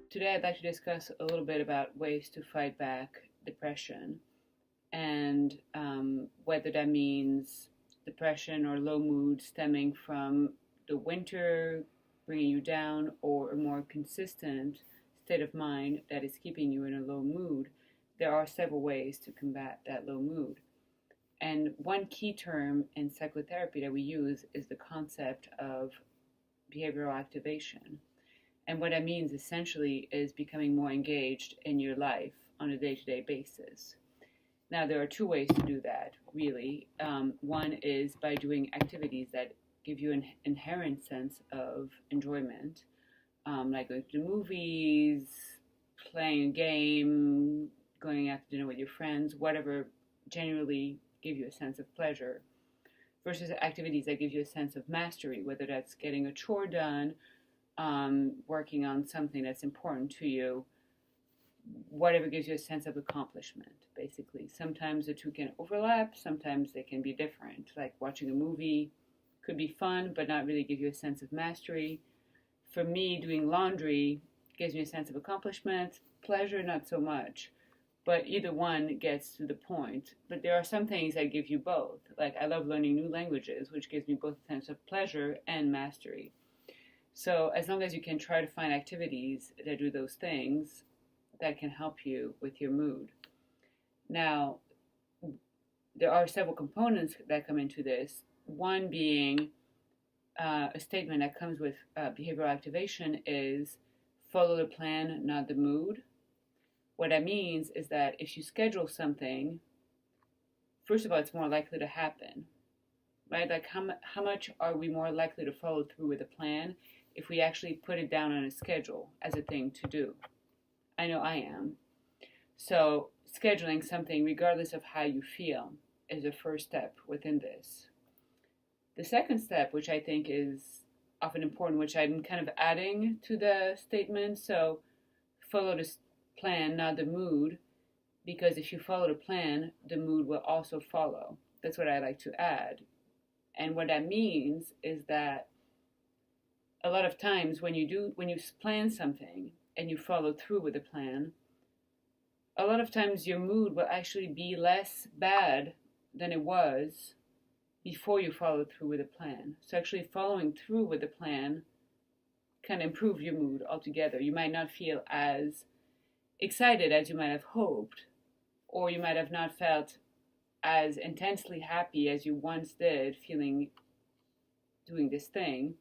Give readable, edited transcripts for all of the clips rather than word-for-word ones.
Today I'd like to discuss a little bit about ways to fight back depression and whether that means depression or low mood stemming from the winter bringing you down or a more consistent state of mind that is keeping you in a low mood. There are several ways to combat that low mood. And one key term in psychotherapy that we use is the concept of behavioral activation. And what that means essentially is becoming more engaged in your life on a day-to-day basis. Now, there are two ways to do that, really. One is by doing activities that give you an inherent sense of enjoyment, like going to the movies, playing a game, going out to dinner with your friends, whatever generally give you a sense of pleasure, versus activities that give you a sense of mastery, whether that's getting a chore done, working on something that's important to you, whatever gives you a sense of accomplishment, basically. Sometimes the two can overlap, sometimes they can be different. Like watching a movie could be fun, but not really give you a sense of mastery. For me, doing laundry gives me a sense of accomplishment, pleasure not so much, but either one gets to the point. But there are some things that give you both. Like I love learning new languages, which gives me both a sense of pleasure and mastery. So as long as you can try to find activities that do those things, that can help you with your mood. Now, there are several components that come into this. One being a statement that comes with behavioral activation is follow the plan, not the mood. What that means is that if you schedule something, first of all, it's more likely to happen, right? Like how much are we more likely to follow through with a plan if we actually put it down on a schedule as a thing to do? I know I am. So scheduling something, regardless of how you feel, is the first step within this. The second step, which I think is often important, which I'm kind of adding to the statement, so follow the plan, not the mood, because if you follow the plan, the mood will also follow. That's what I like to add. And what that means is that a lot of times when you plan something and you follow through with the plan, a lot of times your mood will actually be less bad than it was before you followed through with the plan. So actually following through with the plan can improve your mood altogether. You might not feel as excited as you might have hoped, or you might have not felt as intensely happy as you once did doing this thing.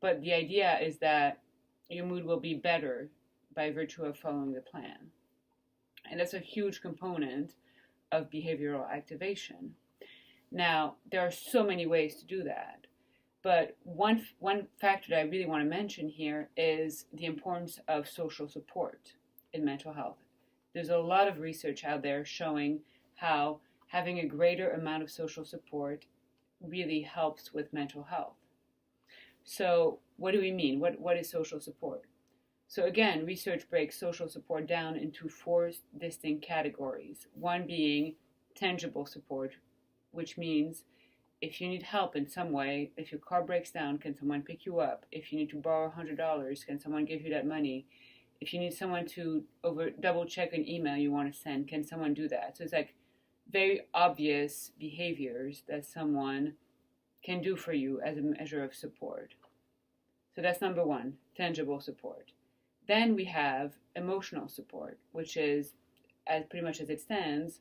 But the idea is that your mood will be better by virtue of following the plan. And that's a huge component of behavioral activation. Now, there are so many ways to do that. But one factor that I really want to mention here is the importance of social support in mental health. There's a lot of research out there showing how having a greater amount of social support really helps with mental health. So what do we mean? What is social support? So again, research breaks social support down into four distinct categories. One being tangible support, which means if you need help in some way, if your car breaks down, can someone pick you up? If you need to borrow $100, can someone give you that money? If you need someone to double check an email you want to send, can someone do that? So it's like very obvious behaviors that someone can do for you as a measure of support. So that's number one, tangible support. Then we have emotional support, which is, as pretty much as it stands,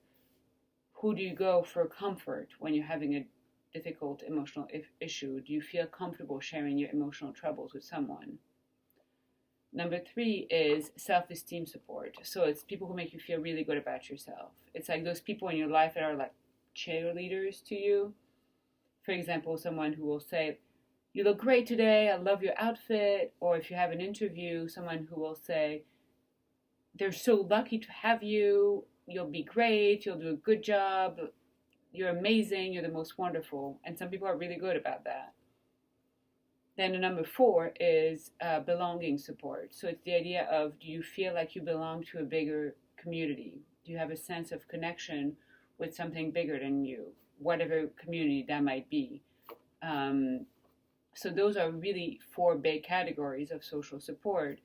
who do you go for comfort when you're having a difficult emotional issue? Do you feel comfortable sharing your emotional troubles with someone? Number three is self-esteem support. So it's people who make you feel really good about yourself. It's like those people in your life that are like cheerleaders to you. For example, someone who will say, you look great today, I love your outfit. Or if you have an interview, someone who will say, they're so lucky to have you, you'll be great, you'll do a good job, you're amazing, you're the most wonderful. And some people are really good about that. Then the number four is belonging support. So it's the idea of, do you feel like you belong to a bigger community? Do you have a sense of connection with something bigger than you, whatever community that might be? So those are really four big categories of social support.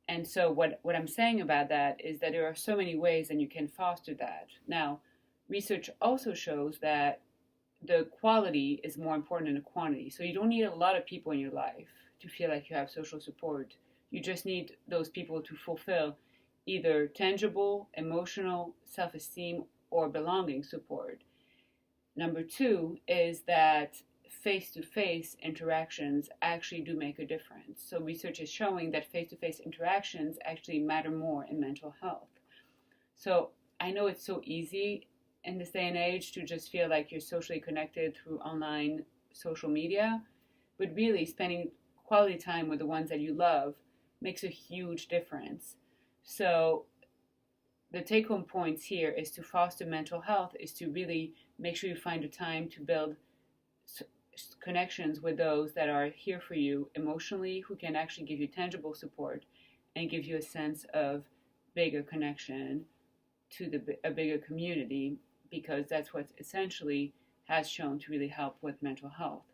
And so what I'm saying about that is that there are so many ways that you can foster that. Now, research also shows that the quality is more important than the quantity. So you don't need a lot of people in your life to feel like you have social support. You just need those people to fulfill either tangible, emotional, self-esteem, or belonging support. Number two is that face-to-face interactions actually do make a difference. So research is showing that face-to-face interactions actually matter more in mental health. So I know it's so easy in this day and age to just feel like you're socially connected through online social media, but really spending quality time with the ones that you love makes a huge difference. So the take-home points here is to foster mental health is to really make sure you find the time to build connections with those that are here for you emotionally, who can actually give you tangible support and give you a sense of bigger connection to a bigger community, because that's what essentially has shown to really help with mental health.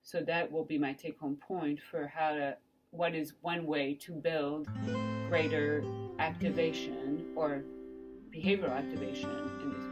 So that will be my take-home point for what is one way to build greater activation or behavioral activation in this